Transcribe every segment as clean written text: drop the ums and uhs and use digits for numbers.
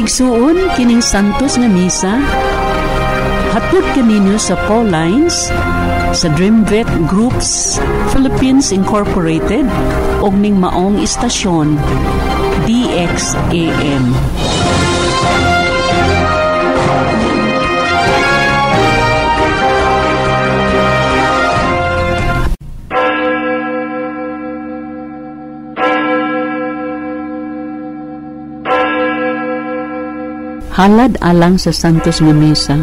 Igsuon kining santos nga misa, hatod kaninyo sa Pauline's sa Dreamvet Groups Philippines Incorporated og ning maong istasyon DXAM. Halad alang sa santos nga misa.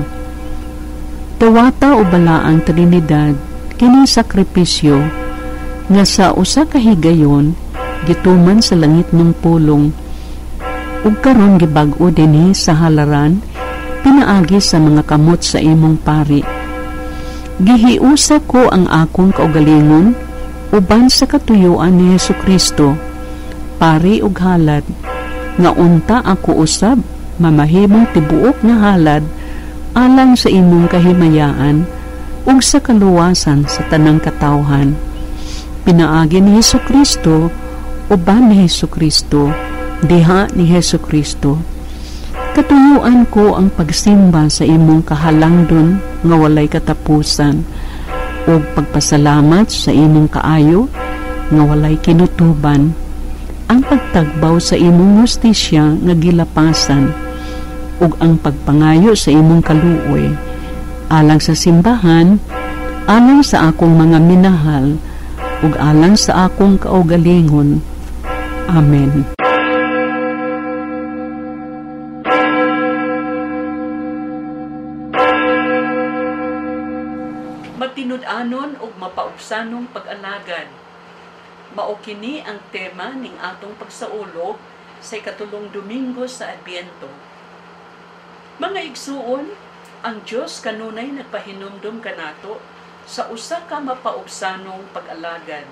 Tawata o balaang Trinidad kini sakripisyo nga sa usa ka higayon gituman sa langit ng pulong ug karon gibag-o dinhi sa halaran pinaagi sa mga kamot sa imong pari. Gihiusa ko ang akong kaugalingon uban sa katuyuan ni Hesukristo, pari ug halad nga unta ako usab mamahimong tibuok nga halad alang sa imong kahimayaan ug sa kaluwasan sa tanang katawhan. Pinaagi ni Hesukristo uban ni Hesukristo, diha ni Hesukristo. Katuyuan ko ang pagsimba sa imong kahalangdon nga walay katapusan ug pagpasalamat sa imong kaayo nga walay kinutuban, ang pagtagbaw sa imong hustisya nga gilapasan ug ang pagpangayo sa imong kaluoy alang sa simbahan, alang sa akong mga minahal ug alang sa akong kaugalingon. Amen. Matinud-anon ug mapaubsanong pag-alagad, mao kini ang tema ning atong pagsaulog sa ikatulong Domingo sa Adbiento. Mga igsuon, ang Dios kanunay nagpahinumdum kanato sa usa ka mapaubsanong pag-alagad.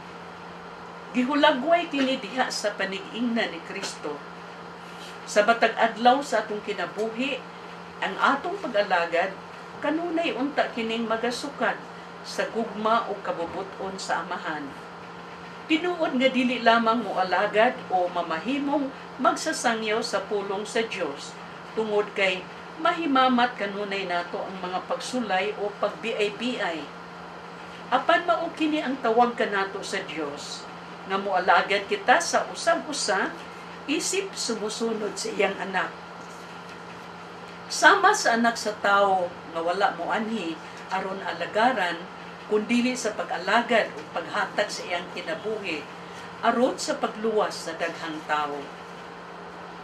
Gihulagway kini diha sa panig-ingnan ni Kristo. Sa batag adlaw sa atong kinabuhi, ang atong pag-alagad kanunay unta kining magasukad sa gugma o kabubuton sa amahan. Tinuod nga dili lamang mo alagad o mamahimong magsasangyaw sa pulong sa Dios tungod kay mahimamat kanunay nato ang mga pagsulay o pagbiay-biay. Apan mao kini ang tawag kanato sa Dios nga moalagad kita sa usab-usa isip sumusunod sa iyang anak. Sama sa anak sa tawo nga wala mo anhi aron alagaran kundili sa pag-alagad o paghatag sa iyang kinabuhi aron sa pagluwas sa daghang tawo.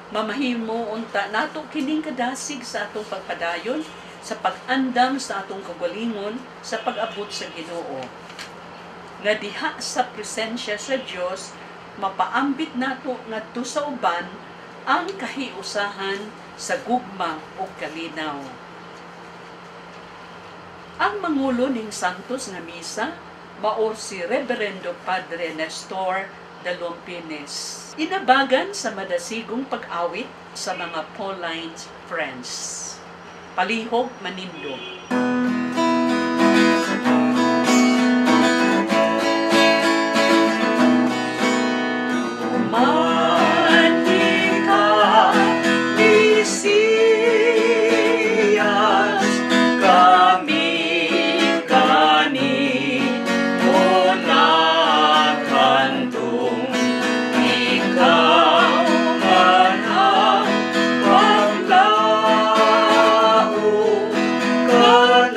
Mamahimo unta nato kining kadasig sa atong pagpadayon sa pag-andam sa atong kaugalingon sa pag-abot sa Ginoo. Nga diha sa presensya sa Dios mapaambit nato ngadto sa uban ang kahiusahan sa gugma o kalinaw. Ang mangulo ning santos nga misa mao si Reverendo Padre Nestor Dalumpines. Inabagan sa madasigong pag-awit sa mga Pauline friends. Palihog Manindog. God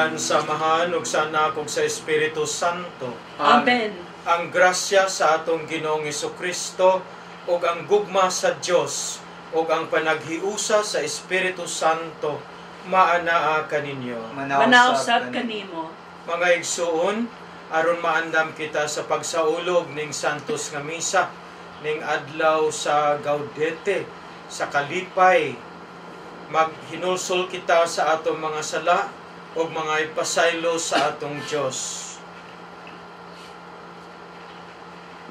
Apan samahan ug sa Anak ug sa Espiritu Santo. Amen. Ang grasya sa atong Ginoong Jesucristo ug ang gugma sa Dios ug ang panaghiusa sa Espiritu Santo maanaa kaninyo. Manausab kanimo. Mga igsuon, aron maandam kita sa pagsaulog ning Santos nga Misa ning adlaw sa Gaudete, sa kalipay, maghinulsol kita sa atong mga sala o mga ipasaylo sa atong Diyos.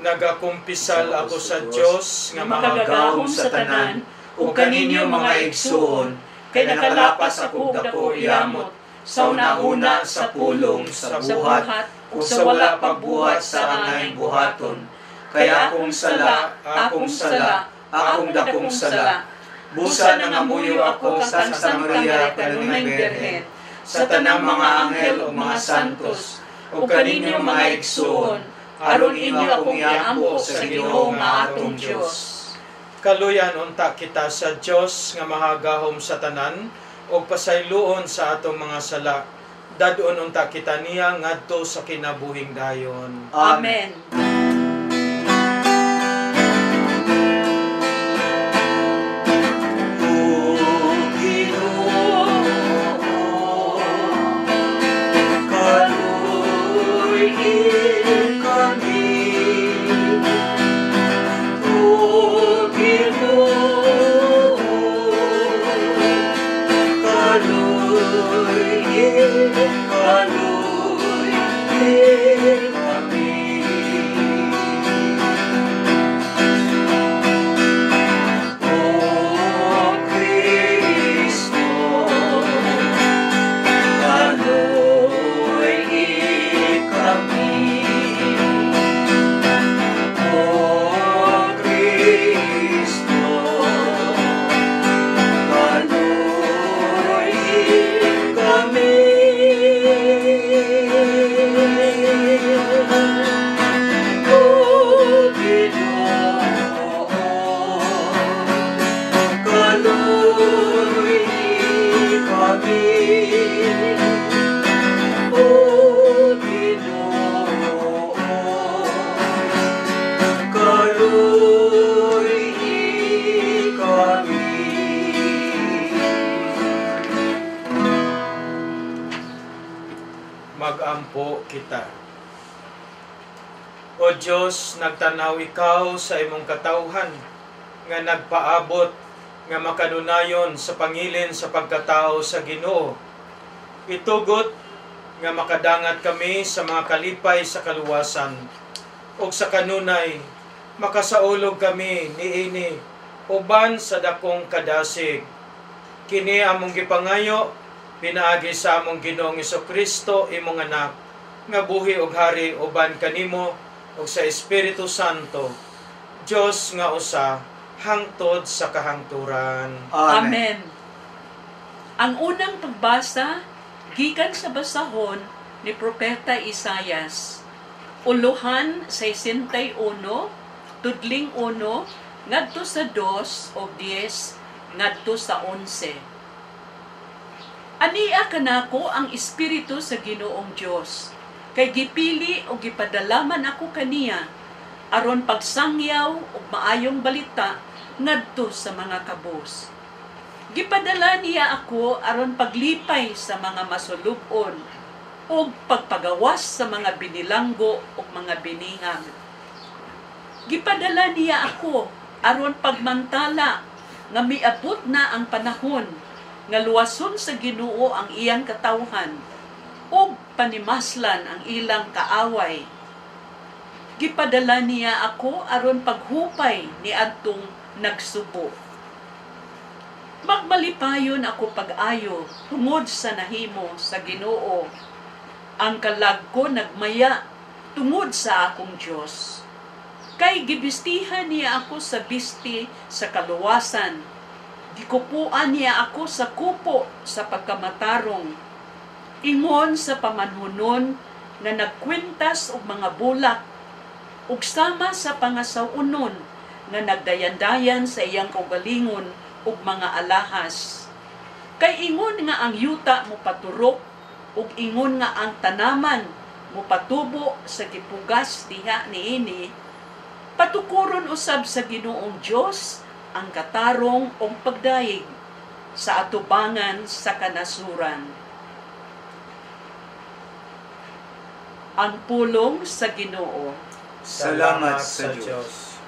Nagakumpisal ako sa Diyos nga makagahom sa tanan ug kaninyo mga igsuon, kay nakalapas ako dako iyamot, sa una-una sa pulong, sa buhat, ug sa wala pagbuhat sa angay buhaton. Kaya akong sala, akong dakong sala. Busa nangamuyo ako sa Santa Maria kanunay Birhen, sa tanang mga anghel o mga santos, o kaninyo mga igsuon, aron inyo akong iampo sa Ginoo nga atong Dios. Kaluyan unta kita sa Dios nga mahagahom sa tanan o pasayloon sa atong mga sala. Dadon unta kita niya ngadto sa kinabuhing dayon. Amen. Magampo kita. O Diyos, nagtanaw ikaw sa imong katawhan, nga nagpaabot, nga makanunayon sa pangilin sa pagkatao sa Ginoo. Itugot, nga makadangat kami sa mga kalipay sa kaluwasan, o sa kanunay, makasaulog kami niini, uban sa dakong kadasig. Kini among gipangayo, pinaagi sa among Ginoong Jesucristo, imong anak, nga buhi ug hari uban kanimo ug sa Espiritu Santo, Dios nga usa, hangtod sa kahangturan. Amen. Ang unang pagbasa gikan sa basahon ni Propeta Isaias. Uluhan 61, tudling 1, ngadto sa 2 o 10, ngadto sa 11. Ania kanako ang Espiritu sa Ginoong Dios, kay gipili o gipadalaman ako kaniya, aron pagsangyaw o maayong balita ngadto sa mga kabos. Gipadala niya ako aron paglipay sa mga masulubon o pagpagawas sa mga binilanggo o mga binihag. Gipadala niya ako aron pagmantala nga miabot na ang panahon nga luwason sa Ginoo ang iyang katawhan ug panimaslan ang ilang kaaway. Gipadala niya ako aron paghupay ni adtong nagsubo. Magmalipayon ako pag-ayo tungod sa nahimo sa Ginoo. Ang kalag ko nagmaya tungod sa akong Dios. Kay gibistihan niya ako sa bisti sa kaluwasan. Gikupuan niya ako sa kupo sa pagkamatarong. Ingon sa pamanhunon na nagkwintas og mga bulak ug sama sa pangasawunon nga nagdayan-dayan sa iyang kaugalingon ug mga alahas. Kay ingon nga ang yuta mo paturok ug ingon nga ang tanaman mopatubo sa gipugas diha niini, patukuron usab sa Ginoong Dios ang katarong o pagdayeg sa atubangan sa kanasuran. Ang pulong sa Ginoo. Salamat sa Diyos.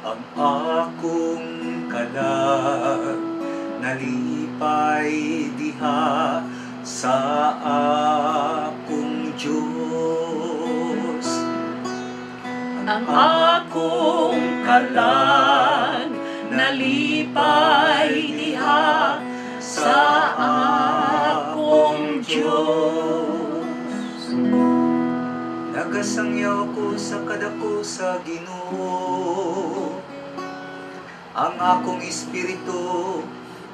Ang akong kalag nalipay diha sa akong Diyos. Ang akong kalag nalipay diha sa akong Diyos. Nagasangyaw ko sa kadako sa Ginoo. Ang akong espiritu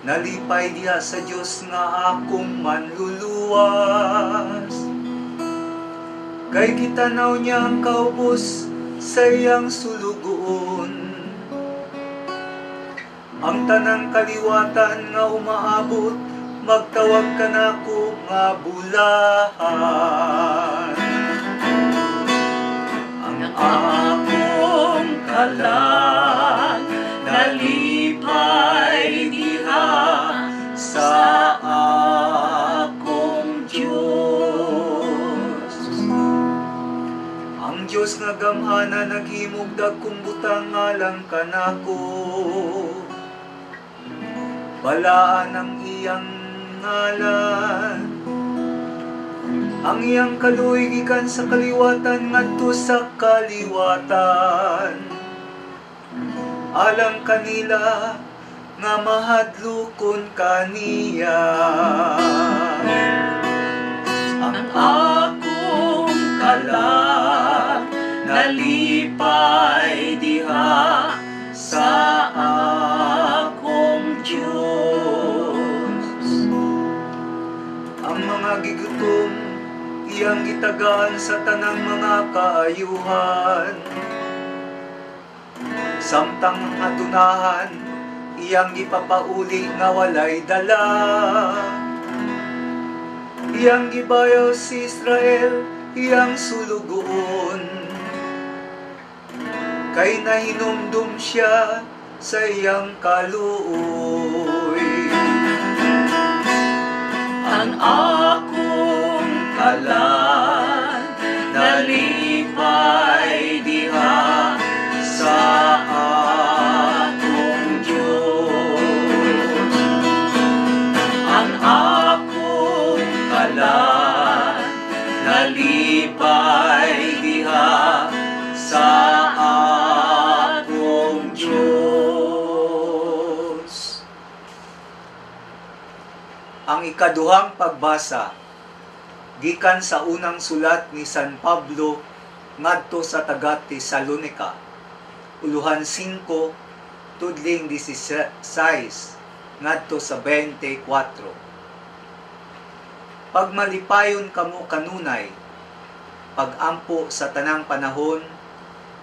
nalipay diha sa Dios nga akong manluluwas. Kay gitanaw niya ang kaubos sa iyang sulugoon. Ang tanang kaliwatan nga umaabot, magtawag ka na ko nga bulahan. Ang akong kalag nalipay diha sa akong Diyos. Ang Diyos nga gamhana naghimugdag kung butang ngalan kanako. Balaan ang iyang ngalan. Ang iyang kaluoy gikan sa kaliwatan ngadto sa kaliwatan. Alang kanila nga mahadlukon kaniya. Ang akong kalag nalipay diha sa akong Diyos. Ang mga gigutom iyang gitagaan sa tanang mga kaayuhan. Samtang atunahan iyang gipapauli nga walay dala. Iyang gibayaw si Israel iyang sulugoon. Kay nahinumdum siya sa iyang kaluoy. Ang akong kalag nalipay diha sa akong Diyos. Ang akong kalag nalipay diha sa akong Diyos. Ang ikaduhang pagbasa gikan sa unang sulat ni San Pablo ngadto sa taga-Tesalonica, uluhan 5 tudling 16 ngadto sa 24. Pagmalipayon kamo kanunay, pagampo sa tanang panahon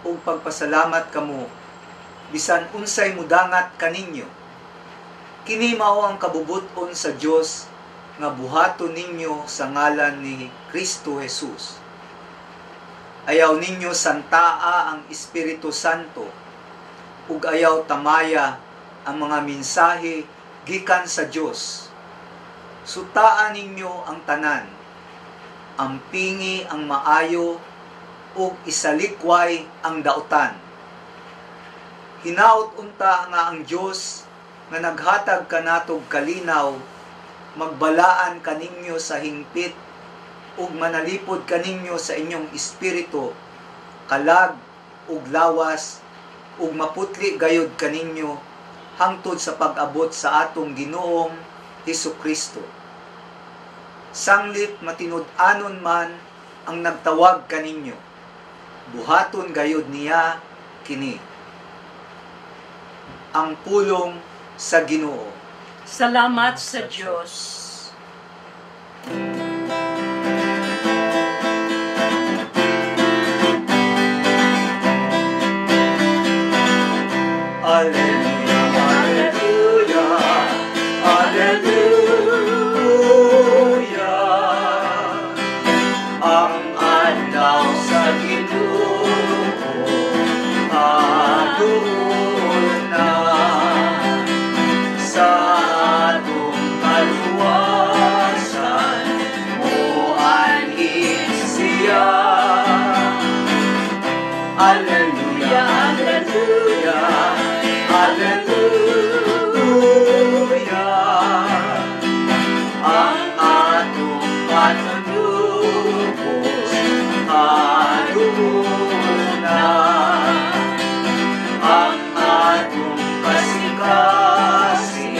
ug pagpasalamat kamo bisan unsay mudangat kaninyo. Kini mao ang kabubuton sa Dios nga buhaton ninyo sa ngalan ni Kristo Jesus. Ayaw ninyo santaa ang Espiritu Santo ug ayaw tamaya ang mga mensahe gikan sa Dios. Sutaan ninyo ang tanan, ampingi ang maayo ug isalikway ang dautan. Hinaut unta nga ang Dios nga naghatag kanatog kalinaw magbalaan kaninyo sa hingpit ug manalipod kaninyo sa inyong espiritu, kalag ug lawas ug maputli gayud kaninyo hangtod sa pag-abot sa atong Ginoong Hesukristo. Sanglit matinud-anon man ang nagtawag kaninyo, buhaton gayud niya kini. Ang pulong sa Ginoo. Salamat sa Diyos. kaluwasan mo anhin siya. Alleluia, alleluia, alleluia. Ang atong panunubos aduna, ang atong kasing-kasing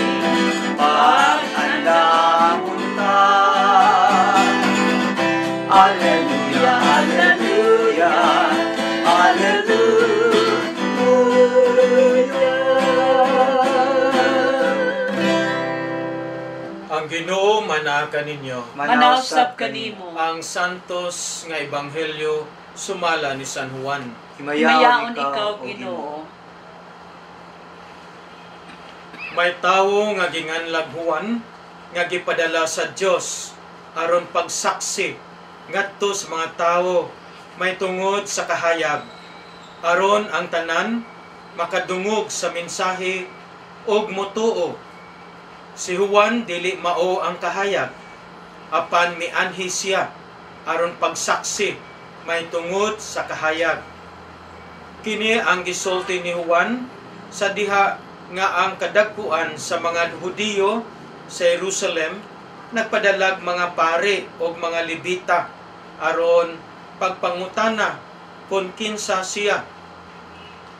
pag-andamon ta. Alleluia, alleluia, alleluia. Ang Ginoo manaka ninyo. Manausap kanimo. Ang santos nga ebanghelyo sumala ni San Juan. Himayaon ikaw, Ginoo. May tawo nga ginganlag Juan nga gipadala sa Dios aron pagsaksi ngadto sa mga tawo may tungod sa kahayag, aron ang tanan makadungog sa mensahe ug motuo. Si Juan dili mao ang kahayag, apan mianhi siya aron pagsaksi may tungod sa kahayag. Kini ang gisulti ni Juan sa diha nga ang kadagkuan sa mga Hudiyo sa Jerusalem nagpadalag mga pare o mga Levita aron pagpangutana kung kinsa siya.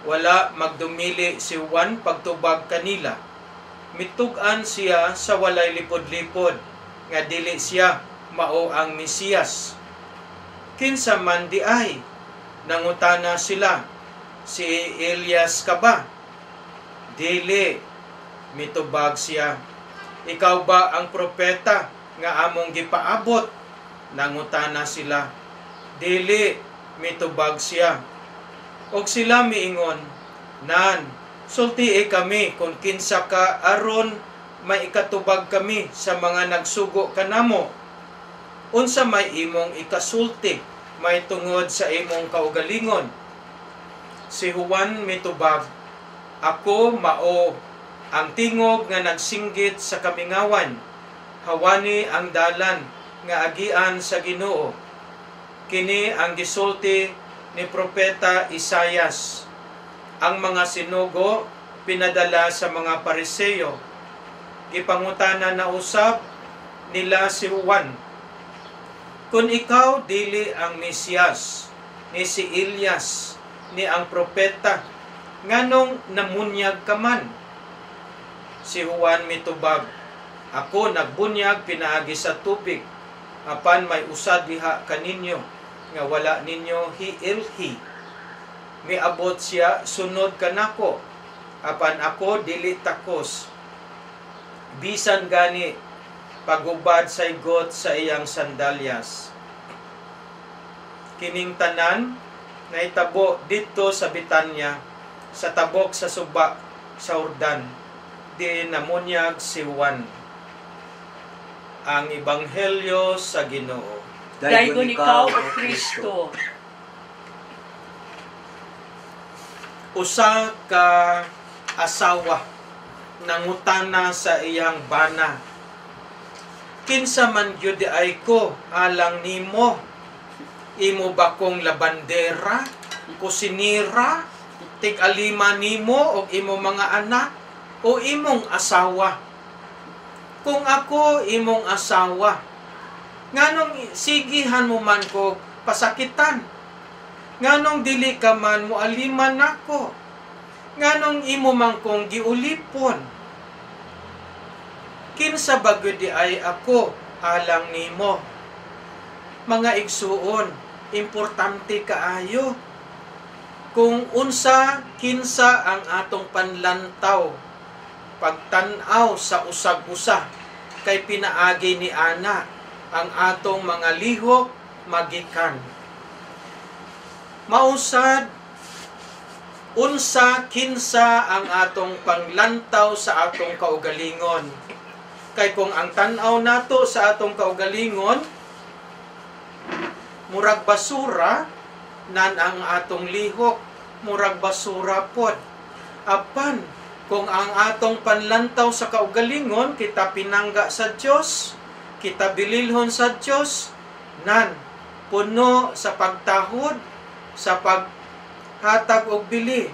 Wala magdumili si Juan pagtubag kanila. Mitug-an siya sa walay lipod-lipod nga dili siya mao ang Mesiyas. Kinsa man di ay, nangutana sila, si Elias ka ba? Dili, mitubag siya. Ikaw ba ang propeta nga among gipaabot? Nangutana sila. Dili, mitubag siya. Og sila miingon, nan, sultii kami kung kinsa ka aron may ikatubag kami sa mga nagsugo kanamo. Unsa may imong ikasulti, may tungod sa imong kaugalingon. Si Juan mitubag, ako mao ang tingog nga nagsinggit sa kamingawan, hawani ang dalan nga agian sa Ginoo. Kini ang gisulti ni propeta Isaias. Ang mga sinugo pinadala sa mga Pariseo. Ipangutana na usab nila si Juan, kung ikaw dili ang Mesiyas, ni si Elias, ni ang propeta, nganong namunyag ka man? Si Juan mitubag, ako nagbunyag pinaagi sa tubig, apan may usad diha kaninyo, nga wala ninyo hiilhi. Miabot siya sunod kanako, apan ako dili takos. Bisan gani pagubad sa igot sa iyang sandalyas. Kining tanan naitabo dito sa Betania, sa tabok sa suba sa Jordan, di namunyag si Juan. Ang ebanghelyo sa Ginoo. Daygon ikaw, O Kristo. Usa ka asawa nangutana sa iyang bana, kinsa man gyud ay ko alang nimo? Imo ba kong labandera, kusinira, tig-alima nimo og imo mga anak, o imong asawa? Kung ako imong asawa, nganong sigihan mo man ko pasakitan? Nganong dili ka man mo aliman nako? Nganong imo man kong giulipon? Kinsa ba gyud ay ako alang nimo? Mga igsuon, importante kaayo kung unsa kinsa ang atong panlantaw pagtan-aw sa usag-usa, kay pinaagi ni ana ang atong mga lihok magikan. Mausad, unsa kinsa ang atong panglantaw sa atong kaugalingon. Kay kung ang tan-aw nato sa atong kaugalingon murag basura, nan ang atong lihok murag basura pod. Apan Kung ang atong panlantaw sa kaugalingon, kita pinangga sa Dios, kita bililhon sa Dios, nan, puno sa pagtahod, sa paghatag og bili,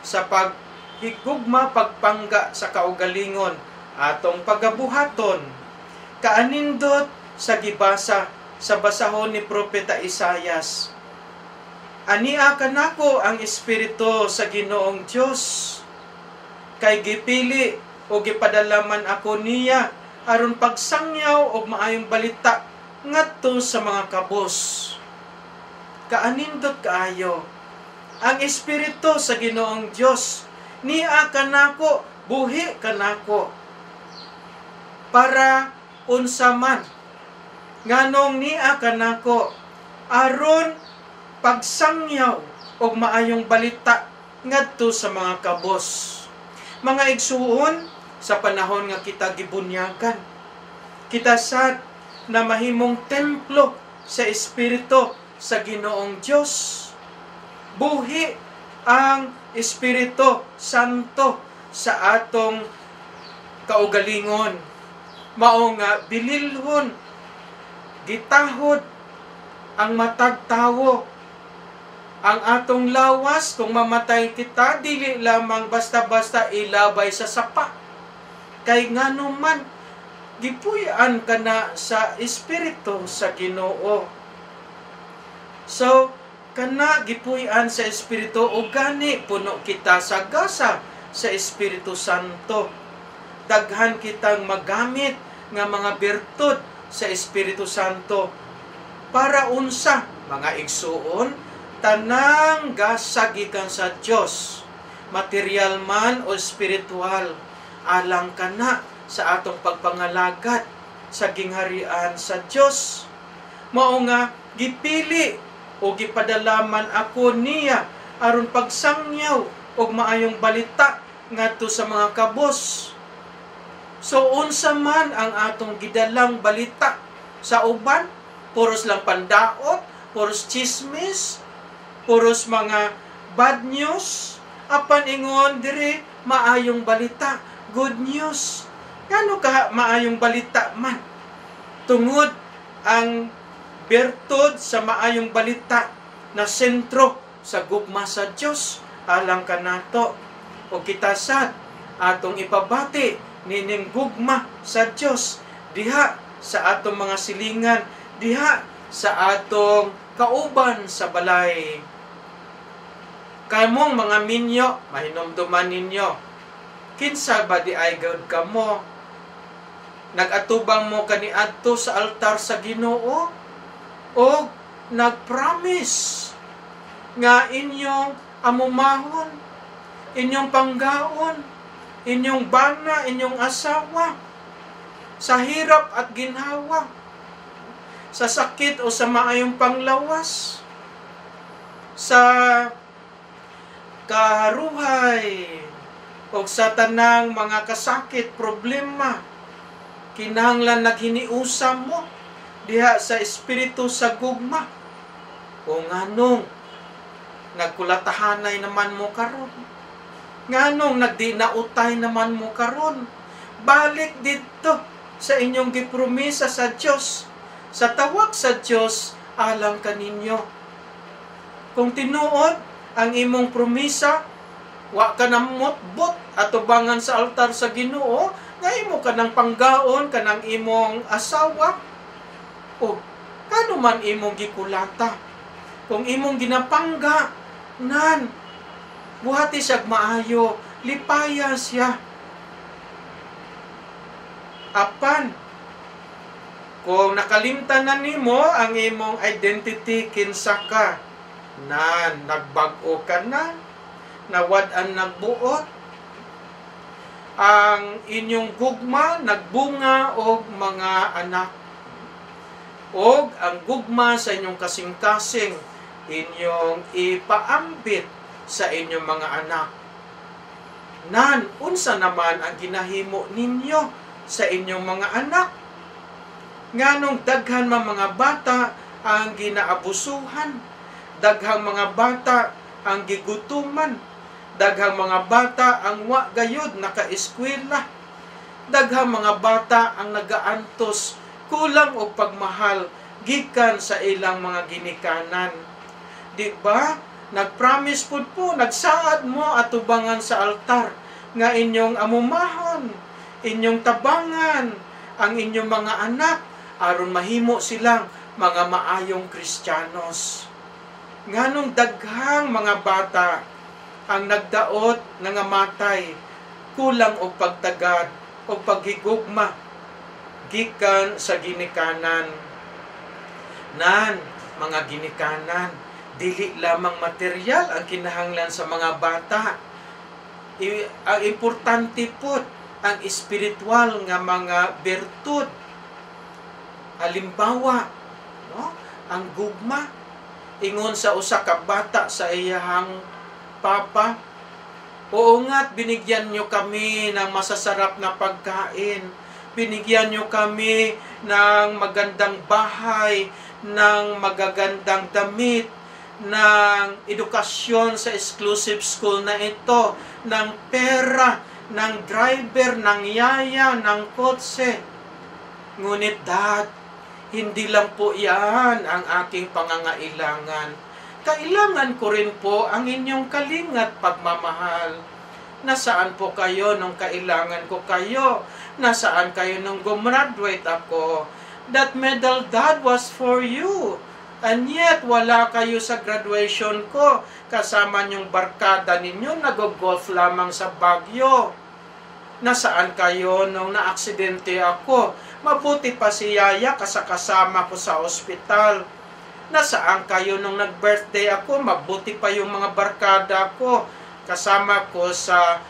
sa paghigugma, pagpangga sa kaugalingon, atong pagabuhaton, kaanindot sa gibasa sa basahon ni Propeta Isayas. Ania kanako ang Espiritu sa Ginoong Dios, kay gipili o gipadalaman ako niya aron pagsangyaw og maayong balita ngadto sa mga kabos. Kaanindot kaayo ang Espiritu sa Ginoong Dios, nia kanako, buhi kanako, para unsa man nganong nia kanako aron pagsangyaw og maayong balita ngadto sa mga kabos. Mga igsuon, sa panahon nga kita gibunyagan, kita sad na mahimong templo sa Espiritu sa Ginoong Dios. Buhi ang Espiritu Santo sa atong kaugalingon. Mao nga bililhon, gitahod ang matag tawo. Ang atong lawas, kung mamatay kita, dili lamang basta-basta ilabay sa sapa. Kay nganuman, gipuy-an ka na sa Espiritu sa Ginoo. So, kana gipuy-an sa Espiritu, o gani puno kita sa gasa sa Espiritu Santo. Daghan kitang magamit nga mga bertud sa Espiritu Santo. Para unsa, mga igsuon, tanang gasagikan sa Dios, material man o spiritual, alang kana sa atong pagpangalagad sa gingharian sa Dios. Mao nga gipili o gipadalaman ako niya aron pagsangyaw og maayong balita ngadto sa mga kabos. So unsa man ang atong gidalang balita sa uban, puros lang pandaot, puros chismis, puros mga bad news, apan ingon diri maayong balita, good news. Ngano ka maayong balita man? Tungod ang bertud sa maayong balita na sentro sa gugma sa Dios, alang kanato o kita sad atong ipabati nining gugma sa Dios diha sa atong mga silingan, diha sa atong kauban sa balay. Kamong mga minyo, mahinomduman ninyo, kinsa ba di ay God kamo? Nagatubang mo kaniadto sa altar sa Ginoo o nagpromise nga inyong amumahon, inyong panggaon, inyong bana, inyong asawa, sa hirap at ginhawa, sa sakit o sa maayong panglawas, sa kaharuhay o sa tanang mga kasakit, problema, kinahanglan naghiniusam mo diha sa Espiritu sa gugma. O nganong nagkulatahanay naman mo karon? Nganong nagdinautay naman mo karon? Balik dito sa inyong gipromisa sa Dios, sa tawag sa Dios alang kaninyo. Kung tinuod ang imong promisa, wa ka na motbot atubangan sa altar sa Ginoo, nga imo ka ng panggaon kanang imong asawa, o kano man imong gikulata. Kung imong ginapangga, nan, buhati siya maayo, lipaya siya. Apan, kung nakalimtan na nimo ang imong identity, kinsa ka, nan nagbago ka na, nawad-an nagbuot, ang inyong gugma nagbunga og mga anak, og ang gugma sa inyong kasing-kasing inyong ipaambit sa inyong mga anak. Nan, unsa naman ang ginahimo ninyo sa inyong mga anak? Nganong daghan mga bata ang ginaabusuhan, daghang mga bata ang gigutuman, Daghang mga bata ang wa gayud naka-eskwela. Daghang mga bata ang nagaantos kulang og pagmahal gikan sa ilang mga ginikanan. Di ba? Nagpromise po, nagsaad mo atubangan sa altar nga inyong amumahon, inyong tabangan ang inyong mga anak aron mahimo silang mga maayong Kristiyanos. Nganong daghang mga bata ang nagdaot nga matay kulang og pagtagad o paghigugma gikan sa ginikanan. Nan, mga ginikanan, dili lamang material ang kinahanglan sa mga bata. Ang importante po ang espiritual nga mga bertud. Halimbawa, no? Ang gugma ingon sa usa ka bata sa iyahang papa, oo nga't binigyan nyo kami ng masasarap na pagkain, binigyan nyo kami ng magandang bahay, ng magagandang damit, ng edukasyon sa exclusive school na ito, ng pera, ng driver, ng yaya, ng kotse. Ngunit Dad, hindi lang po yan ang aking pangangailangan. Kailangan ko rin po ang inyong kalingat pagmamahal. Nasaan po kayo nung kailangan ko kayo? Nasaan kayo nung gumraduate ako? That medal, Dad, was for you. And yet, wala kayo sa graduation ko. Kasama niyong barkada ninyo, nag-golf lamang sa Baguio. Nasaan kayo nung na-aksidente ako? Mabuti pa si Yaya kasama ko sa ospital. Nasaan kayo nung nag-birthday ako? Mabuti pa yung mga barkada ko. Kasama ko sa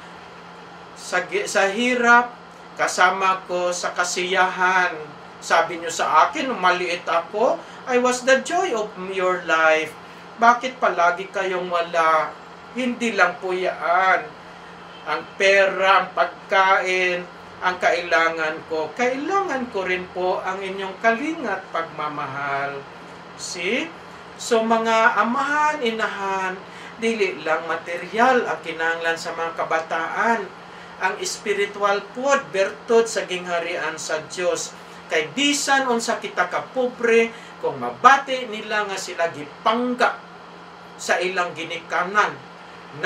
hirap, kasama ko sa kasiyahan. Sabi nyo sa akin, nung maliit ako, I was the joy of your life. Bakit palagi kayong wala? Hindi lang po yan. Ang pera, ang pagkain, ang kailangan ko. Kailangan ko rin po ang inyong kalingat pagmamahal. See? So mga amahan, inahan, dili lang material ang kinahanglan sa mga kabataan. Ang spiritual po, bertud sa gingharian sa Dios. Kay bisan unsa kita ka pobre, kung mabati nila nga sila gipangga sa ilang ginikanan,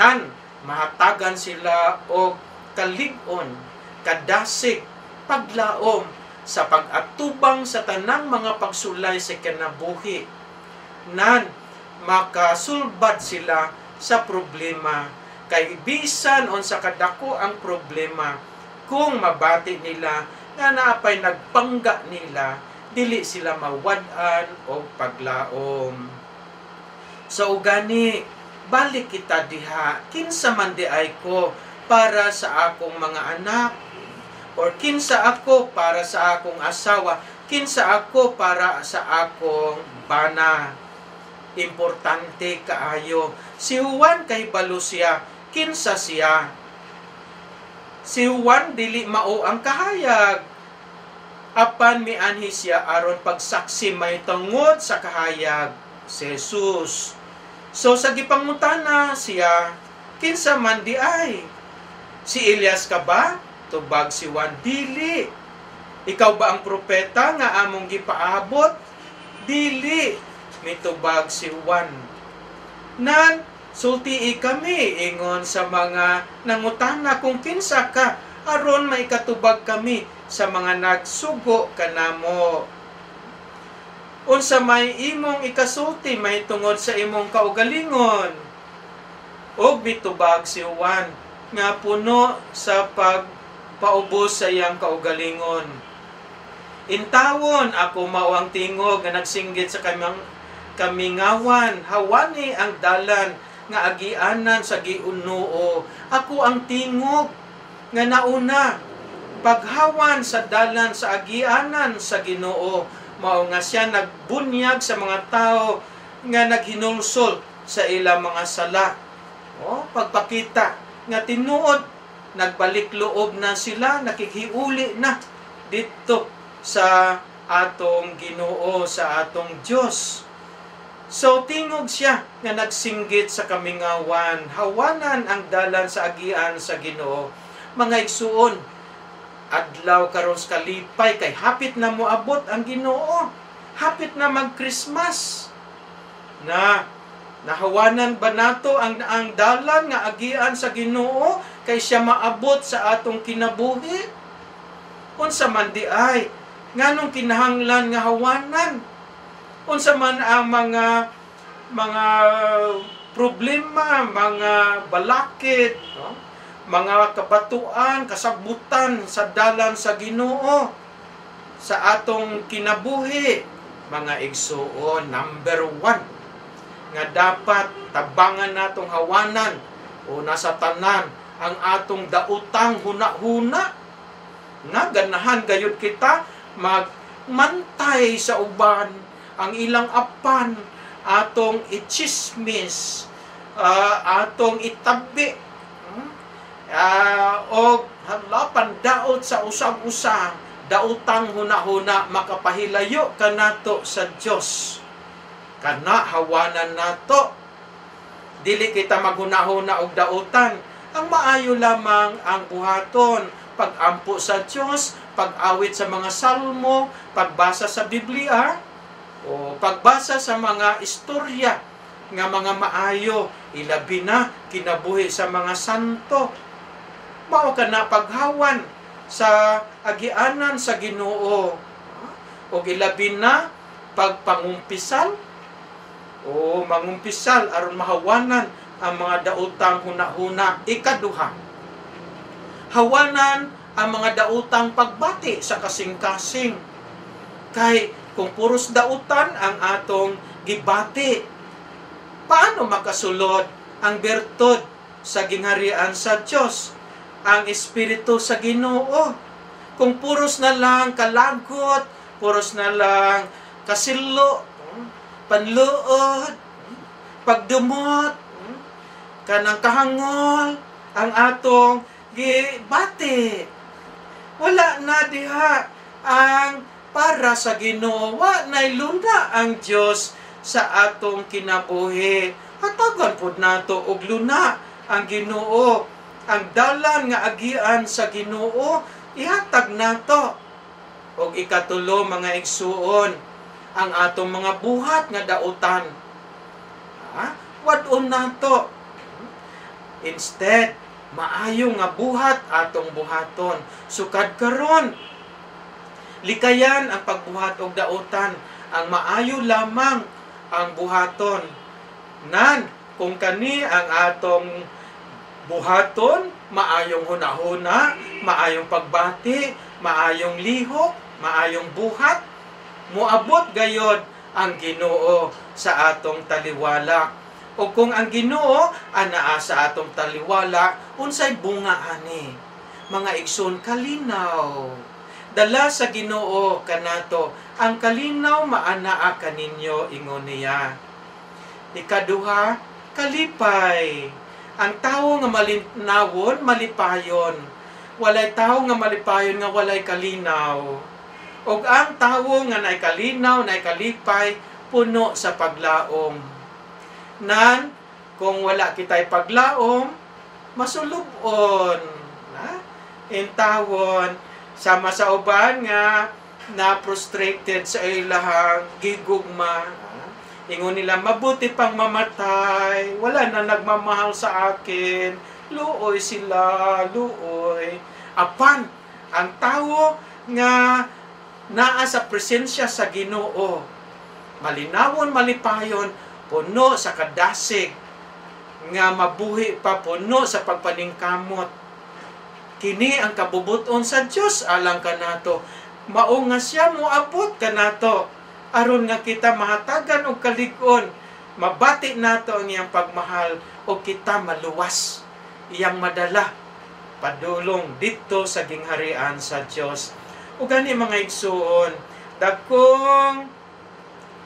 nan mahatagan sila og kalig-on, kadasig, paglaom sa pag-atubang sa tanang mga pagsulay sa kinabuhi. Nan makasulbad sila sa problema. Kay bisan unsa kadako ang problema, kung mabati nila nga naapay nagpangga nila, dili sila mawad-an o paglaom. So ugani, balik kita diha, kinsa man di ay ko para sa akong mga anak, or kinsa ako para sa akong asawa, kinsa ako para sa akong bana. Importante kaayo. Si Juan kay balo siya, kinsa siya? Si Juan dili mao ang kahayag. Apan mianhi siya aron pagsaksi may tungod sa kahayag si Jesus. So sa gipangutana siya, kinsa man di ay? Si Elias ka ba? Tubag si Juan, dili. Ikaw ba ang propeta nga among gipaabot? Dili. Mitubag si Juan. Nan sultii kami ingon sa mga nangutana kung kinsa ka aron maikatubag kami sa mga nagsugo kanamo. Unsa may imong ikasulti may tungod sa imong kaugalingon. Og mitubag si Juan nga puno sa pagpaubos sa iyang kaugalingon. Intawon ako mao ang tingog nga nagsinggit sa kamingawan, hawani ang dalan nga agianan sa giunnoo. Ako ang tingog nga nauna, paghawan sa dalan sa agianan sa Ginoo. Mao nga siya nagbunyag sa mga tao nga naghinulsol sa ilang mga sala. Pagpakita nga tinuod, nagbalik loob na sila, nakikiuli na dito sa atong Ginoo, sa atong Dios. So tingog siya nga nagsinggit sa kamingawan, hawanan ang dalan sa agian sa Ginoo. Mga igsuon, adlaw karon sa kalipay kay hapit na moabot ang Ginoo. Hapit na mag-Christmas. Nahawanan ba nato ang dalan nga agian sa Ginoo kay siya maabot sa atong kinabuhi? Unsa man di ay nganong kinahanglan nga hawanan? Unsa man ang mga problema, mga balakid, no? Mga kabatuan, kasabutan sa dalan sa Ginoo sa atong kinabuhi, mga igsuon, number 1 nga dapat tabangan natong hawanan o nasa tanan ang atong dautang huna-huna nga ganahan gayud kita magmantay sa uban ang ilang apan atong ichismis, atong itabi, o halapan daot sa usag-usa, dautang huna-huna makapahilayo kanato sa Dios. Kana hawanan nato, dili kita maghuna-huna og dautan. Ang maayo lamang ang buhaton, pag-ampo sa Dios, pag-awit sa mga salmo, pagbasa sa Biblia, o pagbasa sa mga istorya nga mga maayo, ilabi na kinabuhi sa mga santo. Mao ka na paghawan sa agianan sa Ginoo, o ilabi na pagpangumpisal o mangumpisal aron mahawanan ang mga daotang huna-huna. Ikaduha, hawanan ang mga daotang pagbati sa kasing-kasing. Kay kung puros dautan ang atong gibati, paano makasulod ang bertud sa gingharian sa Dios, ang Espiritu sa Ginoo? Kung puros na lang kalagot, puros na lang kasilo, panluod, pagdumot, kanang kahangol ang atong gibati, wala na diha ang para sa Ginoo. Wa nay luna ang Dios sa atong kinabuhi. Hatagan pud nato og luna ang Ginoo. Ang dalan nga agian sa Ginoo ihatag nato. Og ikatulo, mga igsuon, ang atong mga buhat nga dautan, wadon nato. Instead, maayo nga buhat atong buhaton. Sukad karon, likayan ang pagbuhat og dautan. Ang maayo lamang ang buhaton. Kung kani ang atong buhaton, maayong hunahuna, maayong pagbati, maayong lihok, maayong buhat, muabot gayod ang Ginoo sa atong taliwala. O kung ang Ginoo anaa sa atong taliwala, unsay bunga ani? Mga igsoon, kalinaw. Dala sa Ginoo kanato ang kalinaw maanaa kaninyo, ingon niya. Ikaduha, kalipay. Ang tawo nga malinawon, malipayon. Walay tawo nga malipayon nga walay kalinaw. Og ang tawo nga nay kalinaw, nay kalipay, puno sa paglaom. Kung wala kitay paglaom, masulubon. In tawon, sama sa uban nga na-frustrated sa ilahang gigugma. Ingon nila, mabuti pang mamatay, wala na nagmamahal sa akin, luoy sila, luoy. Apan, ang tao nga naa sa presensya sa Ginoo, malinawon, malipayon, puno sa kadasig, nga mabuhi pa, puno sa pagpaningkamot. Kini ang kabubuton sa Dios alang kanato. Mao nga siya moabot kanato aron nga kita mahatagan og kalig-on, mabati nato ang iyang pagmahal o kita maluwas iyang madala padulong dito sa gingharian sa Dios. O gani mga igsuon, dagkong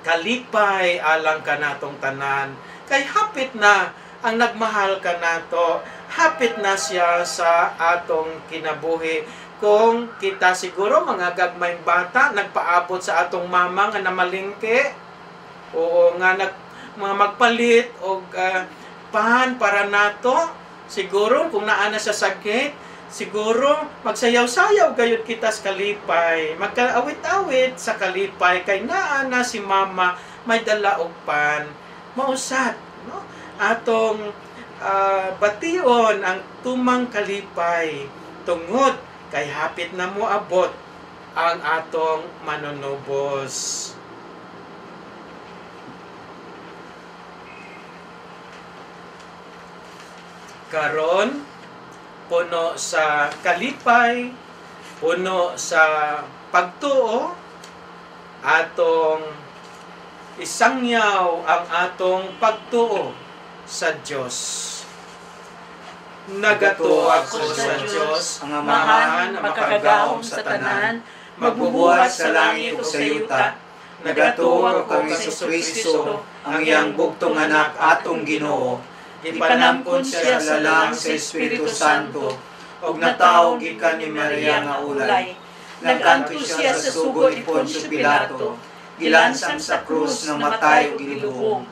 kalipay alang kanatong tanan, kay hapit na ang nagmahal kanato, hapit na siya sa atong kinabuhi. Kung kita siguro mga gagmayng bata nagpaabot sa atong mama nga namalingke, o nga mga magpalit og pan para nato. Siguro kung naa na sa sakit, siguro magsayaw-sayaw gayud kita sa kalipay, magkaawit-awit sa kalipay kay naa na si mama may dala og pan. Mausat, no? Atong bation ang tumang kalipay tungod kay hapit na mo abot ang atong manunubos. Karon puno sa kalipay, puno sa pagtuo, atong isangyaw ang atong pagtuo sa Dios. Nagato ako sa Dios, ang amahan na makagahom sa tanan, magbubuhat sa langit o sa yuta. Nagato ako kang Jesucristo, ang iyang bugtong anak atong Ginoo. Ipanamkon siya sa lalang sa Espiritu Santo, og natawag gikan ni Maria nga ulay. Nagkanto siya sa sugo ni Poncio Pilato, gilansang sa krus ng matay o gilubong.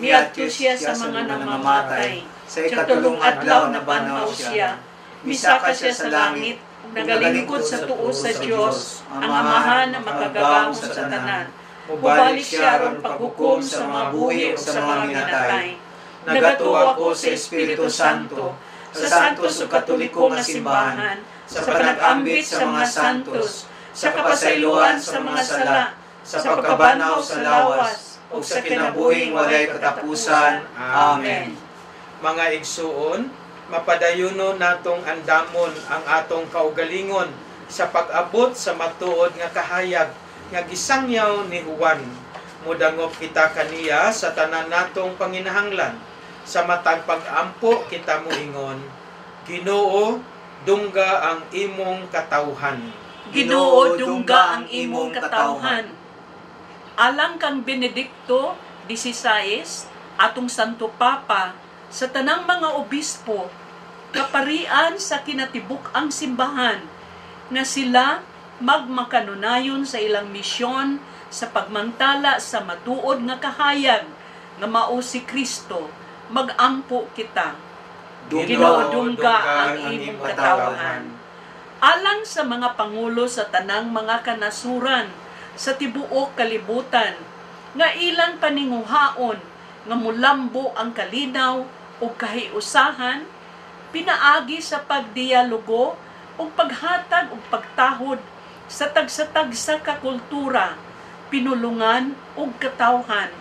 Miadto siya sa mga namamatay, sa ikatulong adlaw na banaw siya. Misaka siya sa langit, nagalingkod sa tuo sa Dios, ang amahan na makagagahom sa tanan. Mubalik siya ron paghukom sa mga buhi o sa mga minatay. Nagato ako sa Espiritu Santo, sa santos o katoliko nga simbahan, sa panag-ambit sa mga santos, sa kapasayloan sa mga sala, sa pagkabanaw sa lawas, o sa kinabuhing walay katapusan. Amen. Mga igsuon, mapadayuno natong andamon ang atong kaugalingon sa pag-abot sa matuod nga kahayag nga gisangyaw ni Juan. Mudangop kita kaniya sa tanan natong panginahanglan. Sa matag pag-ampo kita moingon, Ginoo, dungga ang imong katawhan. Ginoo, dungga ang imong katawhan. Alang kang Benedicto XVI, atong Santo Papa, sa tanang mga obispo, kaparian sa kinatibuk ang simbahan, nga sila magmakanunayon sa ilang misyon sa pagmantala sa matuod nga kahayag, nga mao si Kristo. Magampo kita. Ginoo, dungga ang imong katawhan. Alang sa mga pangulo sa tanang mga kanasuran sa tibuok kalibutan, nga ilang paninguhaon nga mulambo ang kalinaw o kahiusahan, pinaagi sa pagdialogo o paghatag o pagtahod sa tagsatag sa kakultura, pinulungan o katawhan.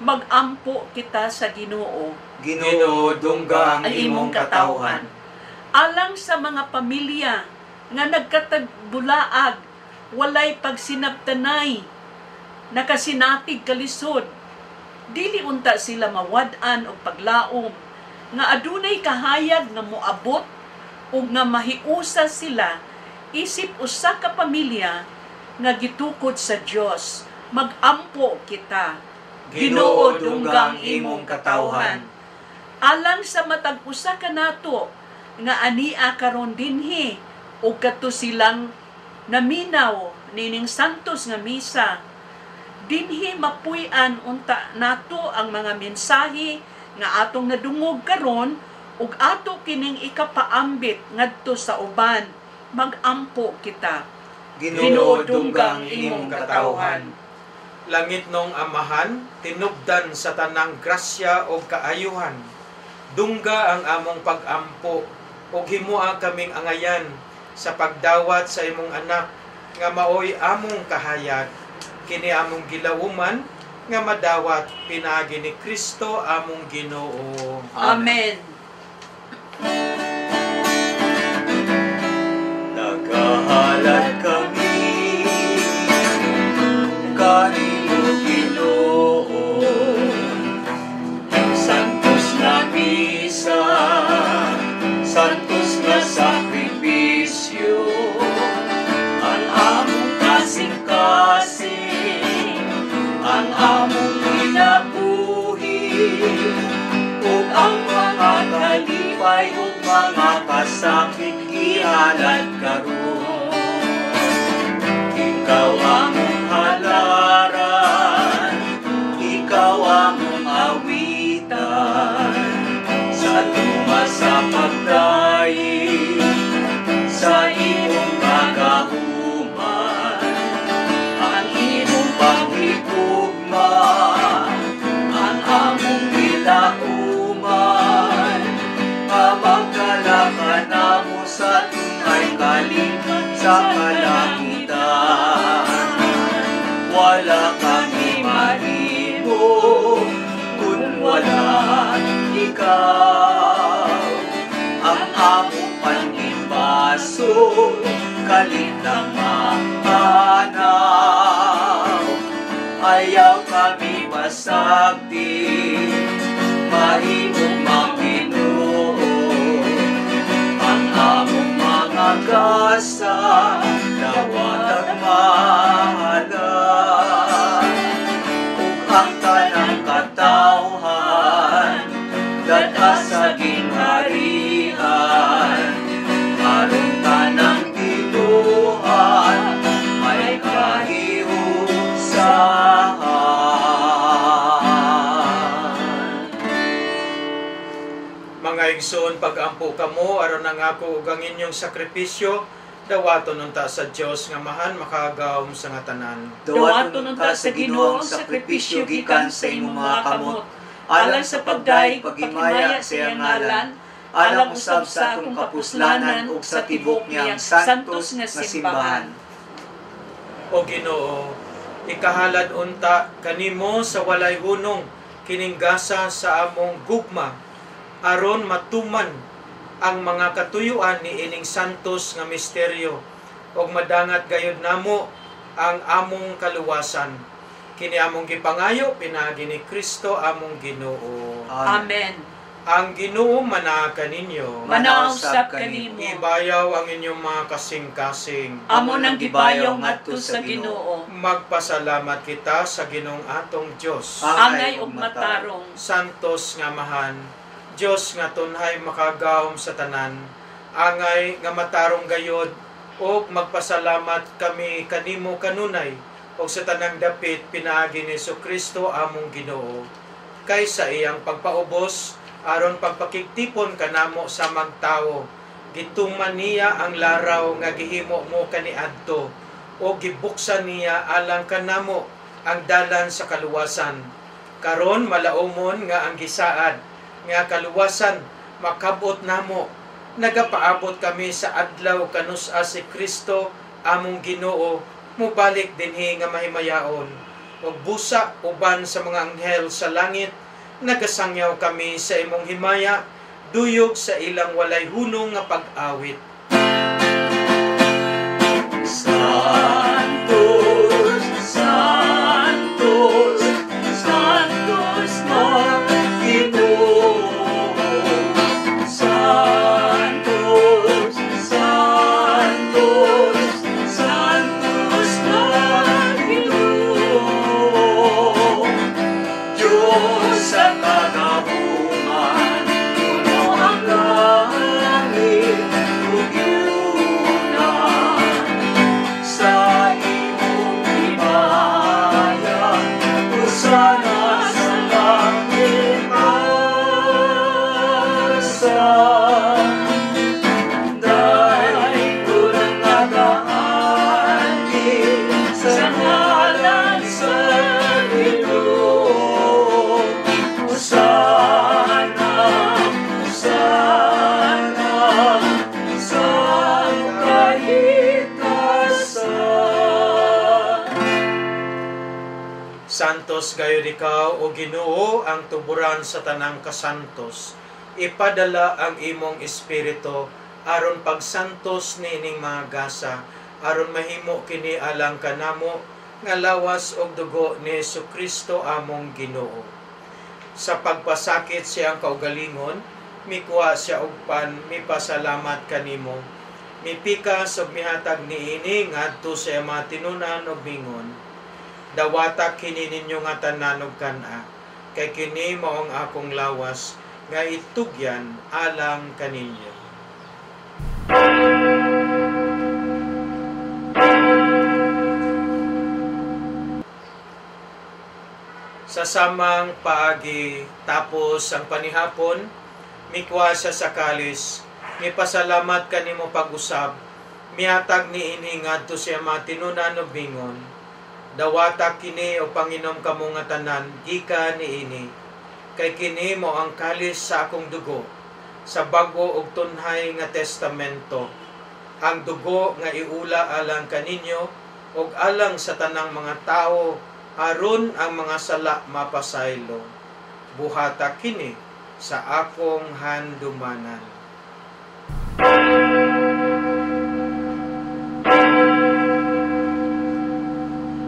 Magampo kita sa Ginoo. Ginoo, dungga ang imong katawhan. Alang sa mga pamilya nga nagkatagbulaag, walay pagsinabtanay, nakasinatig kalisod, dili unta sila mawad-an o paglaom, nga adunay kahayag nga moabot o nga mahiusa sila, isip usa ka pamilya nga gitukod sa Dios. Magampo kita. Ginoo, dungga ang imong katawhan. Alang sa matag usa ka nato nga ania karon dinhi ug kadto silang naminaw nining santos nga misa, dinhi mapuy-an unta nato ang mga mensahe nga atong nadungog karon ug ato kining ikapaambit ngadto sa uban. Magampo kita. Ginoo, dungga ang imong katawhan. Langit nung amahan, tinubdan sa tanang grasya o kaayuhan. Dungga ang among pag-ampo, o himua kaming angayan sa pagdawat sa imong anak, nga maoy among kahayag. Kini among gilawuman, nga madawat pinaagi ni Kristo among Ginoo. Amen. Nagkahalad kami, kanino Ginoo, santos na misa, santos na sakripisyo, ang among kasing-kasing, ang among pinabuhi, ug ang mga kalipay ug mga kasakit gihalad karon. Ikaw among halaran, ikaw among awit, sa kalangitan. Wala kami mahimo kung wala ikaw. Ang among panimbaso kalit ng mahanaw. Ayaw kami masagdi, mahimong Manginoo. Ang among mga gasa dawat at mahalan. Ug ang tanang katawhan data sa gingharian. Aron tanang giluhan may kahiusahan. Mga igsoon, pag-ampo kamo aron nangako ug ang inyong sakripisyo dawaton unta sa Dios nga mahan makagawom sa nga tanan. Dawaton unta sa Ginoo ang sakripisyo gikan sa imong mga kamot. Alang sa pagdaig pagpakimaya sa iyang ngalan, alang usab sa akong kapuslanan ug sa tibok niyang santos nga simbahan. O Ginoo, ikahalad unta kanimo sa walay hunong kining gasa sa among gugma aron matuman ang mga katuyuan ni ining santos nga misteryo ug madangat gayud namo ang among kaluwasan. Kini among gipangayo pinaagi ni Kristo among Ginoo. Amen. Ang Ginoo manaa kaninyo. Manausap kanimo. Ibayaw ang inyong mga kasing-kasing. Amo nang gibayaw ngadto sa Ginoo. Magpasalamat kita sa Ginoong atong Dios. Angay ug matarong. Santos nga mahan, Dios nga tunhay makagawom sa tanan. Angay nga matarong gayod ug magpasalamat kami kanimo kanunay ug sa tanang dapit pinaagi ni Jesucristo among Ginoo. Kay sa iyang pagpaubos aron pagpakigtipon kanamo sa magtawo, gituman niya ang laraw nga gihimo mo kaniadto o gibuksan niya alang kanamo ang dalan sa kaluwasan. Karon malaumon nga ang gisaad nga kaluwasan makabot namo. Nagapaabot kami sa adlaw kanus-a si Kristo among Ginoo mubalik dinhi nga mahimayaon. Ug busa uban sa mga anghel sa langit nagasangyaw kami sa imong himaya duyog sa ilang walay hunong nga pag-awit. Santos, Santos, Santos na Ginoo. Santos, Santos, Santos na Ginoo. Diyos sa kagabungan, puno ang langit, ug yunan. Sa imong himaya, usana sa langit asa. Dahil ko nang nagaanti sa ngalan sa Ginoo. Usana, usana sa kaligtasan. Santos gayud ikaw o Ginoo ang tuburan sa tanang kasantos. Ipadala ang imong espiritu aron pagsantos niining mga gasa aron mahimo kini alang kanamo nga lawas og dugo ni Jesucristo among Ginoo. Sa pagpasakit siyang kaugalingon, mikuha siya og pan, mipasalamat kanimo. Mipikas ug mihatag niini ngadto sa mga tinunan ug bingon. Dawata kini ninyo nga tanan ug kana, kay kini mao ang akong lawas nga itugyan alang kaninyo. Sa samang paagi tapos ang panihapon, mikwa siya sa kalis, mipasalamat kanimo pag-usab, mihatag niini ngadto sa mga tinunan ug bingon. Dawata kini o Panginom kamo nga tanan gikan niini, kay kini mo ang kalis sa akong dugo, sa bago ug tunhay nga testamento. ang dugo nga iula alang kaninyo ug alang sa tanang mga tao aron ang mga sala mapasaylo. Buhata kini sa akong handumanan.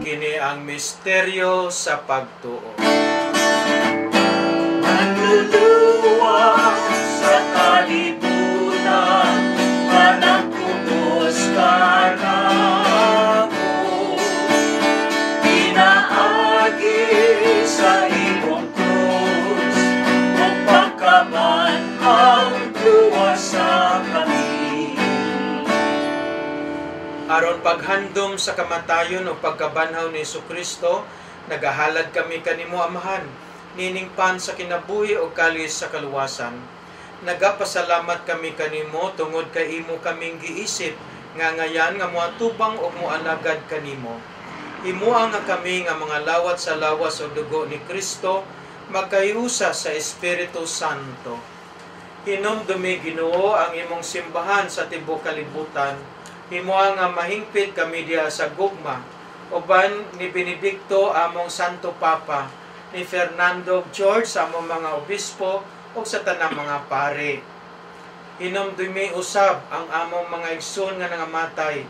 Kini ang misteryo sa pagtuo. Manluluwa sa kalibutan, managkubos ka na mo. Pinaagi sa iyong krus, kung pagkaman ang duwa sa kami. Aron paghandom sa kamatayon o pagkabanhaw ni Jesucristo, nagahalad kami kanimo Amahan, niningpan sa kinabuhi o kalis sa kaluwasan. Nagapasalamat kami kanimo tungod kay imo kaming giisip nga ngayan nga moatubang o moalagad kanimo. Himuang nga kami nga mga lawat sa lawas o dugo ni Kristo magkayusa sa Espiritu Santo. Hinumdumi Ginoo ang imong simbahan sa tibuok kalibutan. Himuang nga mahingpit kami diha sa gugma uban ni Benedicto among Santo Papa, ni Fernando George sa among mga obispo o sa tanang mga pare. Hinumdumi usab ang among mga igsoon nga nangamatay,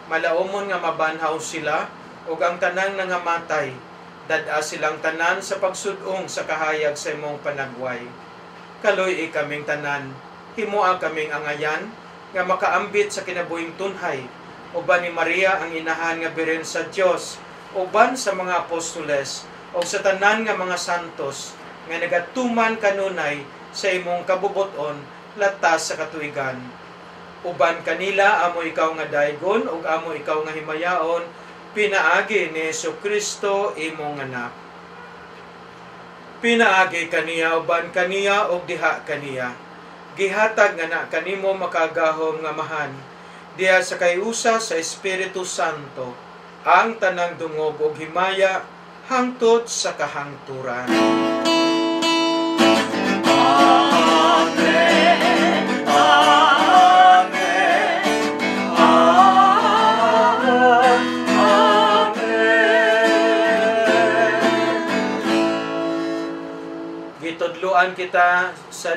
malaumon nga mabanhaw sila ug ang tanang nangamatay, dad-a silang tanan sa pagsudong sa kahayag sa imong panagway. Kaloy kaming tanan, himua kaming angayan nga makaambit sa kinabuhing tunhay, uban ni Maria ang inahan nga Birhen sa Dios, uban sa mga apostoles o sa tanan nga mga santos nga nagatuman kanunay sa imong kabubuton latas sa katuigan. Uban kanila amo ikaw nga daygon ug amo ikaw nga himayaon, pinaagi ni Jesucristo imong anak. Pinaagi kaniya uban kaniya ug diha kaniya. Gihatag nga na kanimo makagahom nga Amahan, diha sa kayusa sa Espiritu Santo, ang tanang dungog ug himaya hangtod sa kahangturan. Amen, amen, amen, amen. Gitudloan kita sa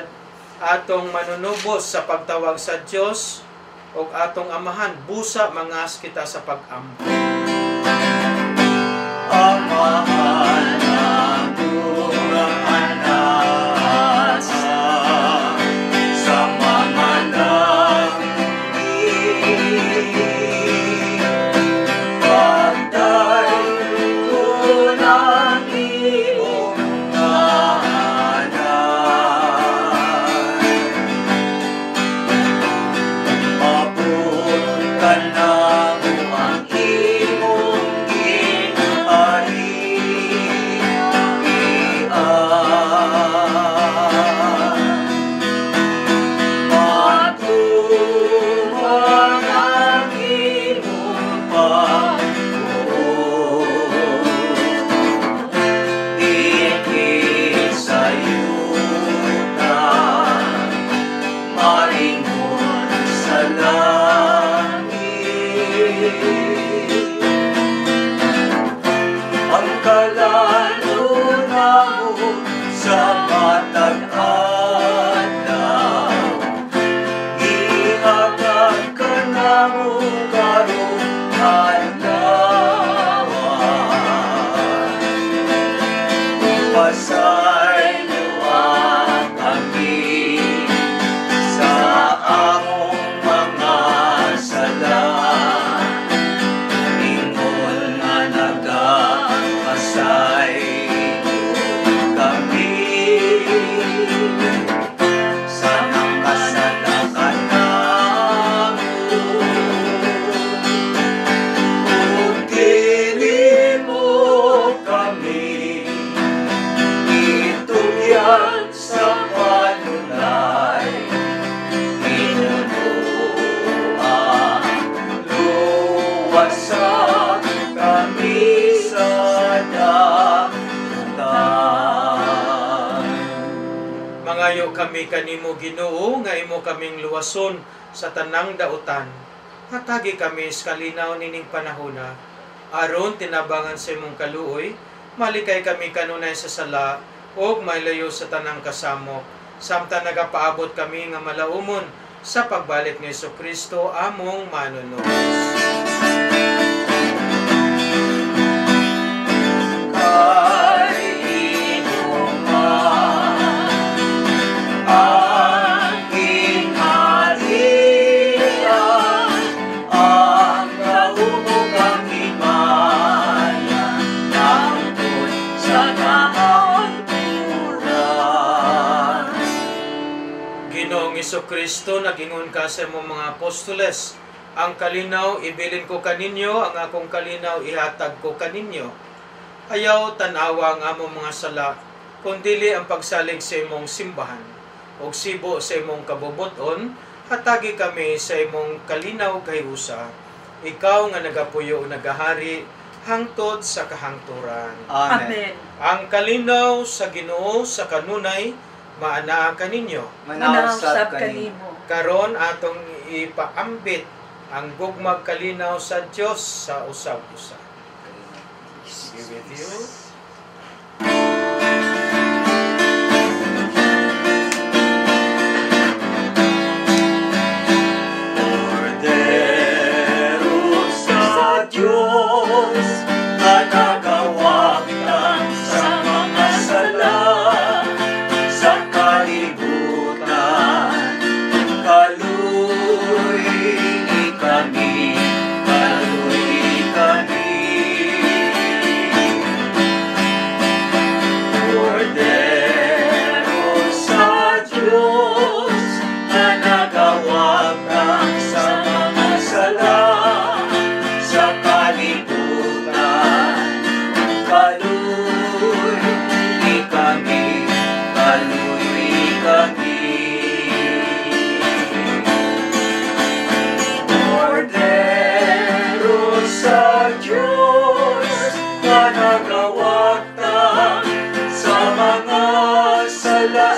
atong manunubos sa pagtawag sa Dios ug atong Amahan, busa mangas kita sa pag-ampo. Amahan ang bungang anasa sa mga nangingin. Pagday ko ng iyong ngalan, mabot ka na mo ang imong ginari. Ang kalaluna mo sa matag adlaw, ihagad ka na mo karong adlawan. Pasayloa kami sa among mga sala, ingol nga nagapasaylo kami sa nangkasalakan namo. Kung dili mo kami itugyan sa panunay, inunuan luwasan kami sa damutan. Mangayo kami kanimo Ginoo nga imo kaming luwason sa tanang dautan. hatagi kami sa kalinaw nining panahona, aron tinabangan sa imong kaluoy, malikay kami kanunay sa sala, o mailayo sa tanang kasamok, samtang nagapaabot kami nga malaumon sa pagbalik ni Jesucristo among manunos. Kristo, nagingon ka sa imong mga apostoles, ang kalinaw ibilin ko kaninyo, ang akong kalinaw ihatag ko kaninyo. Ayaw tanawa ang among mga sala, kundili ang pagsalig sa imong simbahan, o sibo sa imong kabubuton, hatagi kami sa imong kalinaw kayusa. Ikaw nga nagapuyo o nagahari, hangtod sa kahangturan. Amen. Ang kalinaw sa Ginoo sa kanunay, maanaa kaninyo. Manausab kanimo. Karon atong ipaambit ang gugmag kalinaw sa Dios sa usab-usa. Be with you. Cordero sa Diyos, nagawag ng sa mga sala.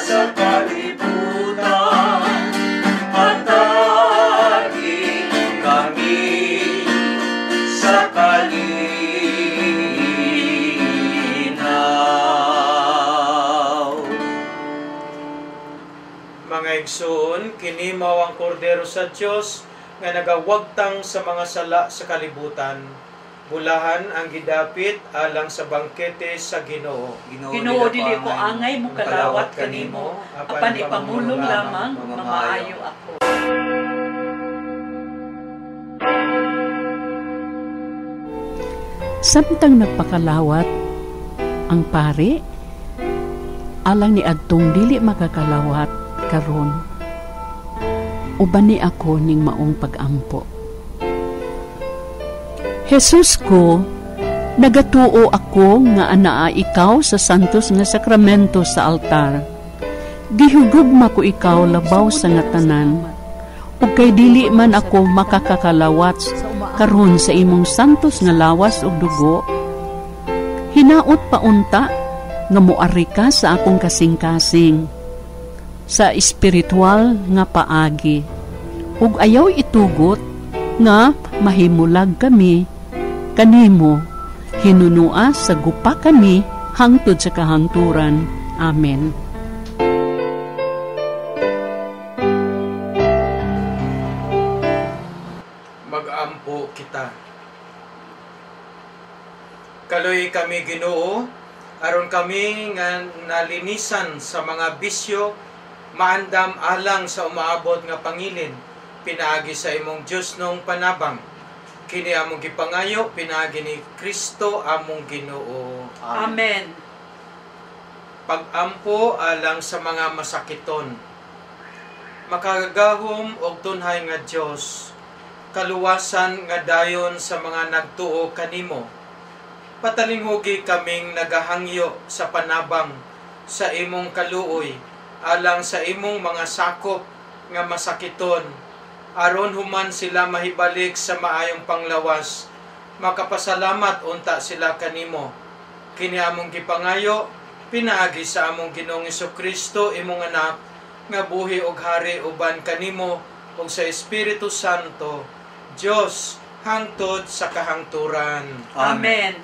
Sa kalibutan, hatagi kami sa kalinaw. Mga igsoon, kini mao ang kordero sa Dios nga nagawagtang sa mga sala sa kalibutan. Bulahan ang gidapit alang sa bangkete sa Ginoo. Ginoo, dili ko angay mo kalawat kanimo, apan ipamulong lamang mamaayo ako. Samtang nagpakalawat ang pari, alang ni adtong dili makakalawat karon, uban ni ako ning maong pag-ampo. Jesus ko, nagatuo ako nga anaa ikaw sa santos nga sakramento sa altar. Gihugugma ko ikaw labaw sa nga tanan, ug kay dili man ako makakakalawat karon sa imong santos nga lawas ug dugo. Hinaot pa unta nga moari ka sa akong kasing-kasing, sa espiritual nga paagi, ug ayaw itugot nga mahimulag kami kanimo, hinunua sa gupa kami hangtod sa kahangturan. Amen. Mag-ampo kita. Kaloy kami Ginoo, aron kami nga nalinisan sa mga bisyo, maandam alang sa umaabot nga pangilin, pinaagi sa imong Dios nung panabang. Kini among gipangayo, pinaagi ni Kristo among Ginoo. Amen. Pag-ampo alang sa mga masakiton. Makagagahom og tunhay nga Dios, kaluwasan nga dayon sa mga nagtuo kanimo. Patalinghugi kaming nagahangyo sa panabang sa imong kaluoy, alang sa imong mga sakop nga masakiton, aron human sila mahibalik sa maayong panglawas, makapasalamat unta sila kanimo. Kini among gipangayo, pinaagi sa among Ginoong Jesucristo, imong anak, nga buhi og hari uban kanimo ug sa Espiritu Santo, Dios hangtod sa kahangturan. Amen.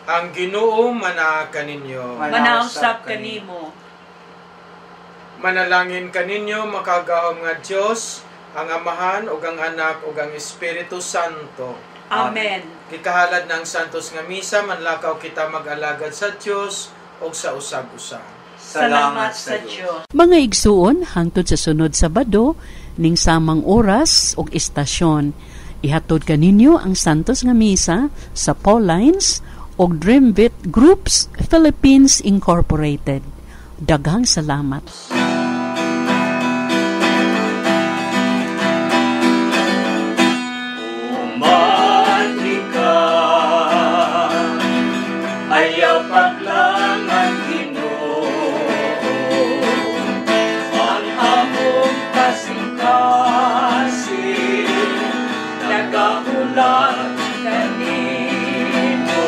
Ang Ginoo manaa kaninyo. Manausap kanimo. Manalangin kaninyo makagahom nga Dios, ang Amahan ug ang Anak ug ang Espiritu Santo. Amen. Gikahalad ng Santos nga Misa, manlakaw kita mag-alagad sa Dios ug sa usag-usag. Salamat sa Diyos. Mga igsuon, hangtod sa sunod Sabado, ning samang oras ug istasyon, ihatod kaninyo ang Santos nga Misa sa Paulines og Dreamvit Groups Philippines Incorporated. Daghang salamat. Umani ka, ayaw paglangan Ginoo, ang among kasing-kasing nagahulat kanimo.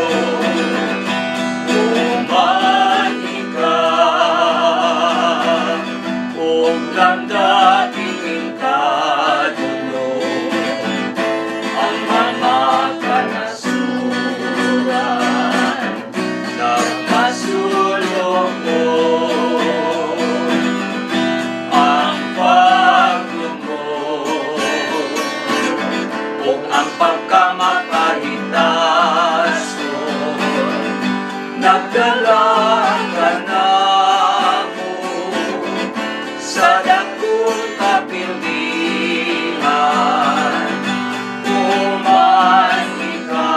Umani ka, ug lamdating kadulog ang mga kanasuran nagmasulong mo. Ang paglumog ug ang pagkamapahitason nagdala ka namo sa dakong kapilihan. Umani ka,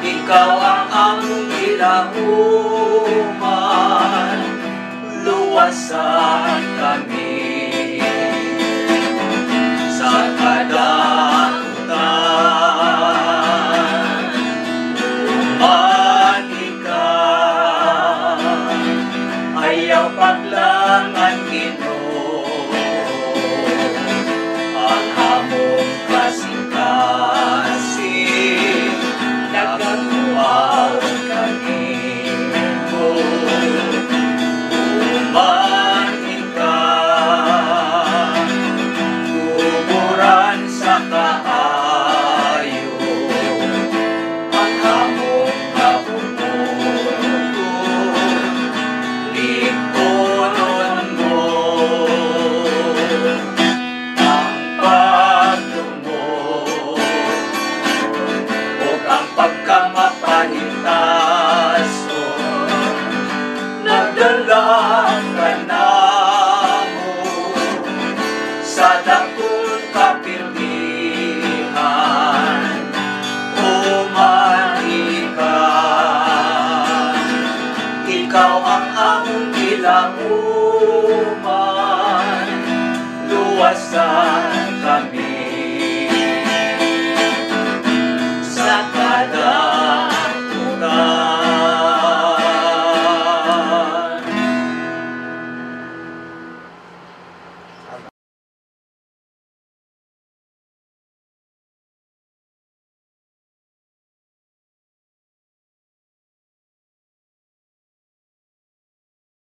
ikaw ang among ilahuman, luwasan kami sa kadakutan. Umani ka, ayaw paglangan Ginoo, ang among kasing-kasing nagatuaw kanimo. Umani ka, tuburan sa kaayo ang among kabubuton, likonon mo. Ang pagdumog ug ang pagkamapahitason nagdala ka namo sa dakong kapilihan. Umani ka, ikaw ang among ilahuman, luwasan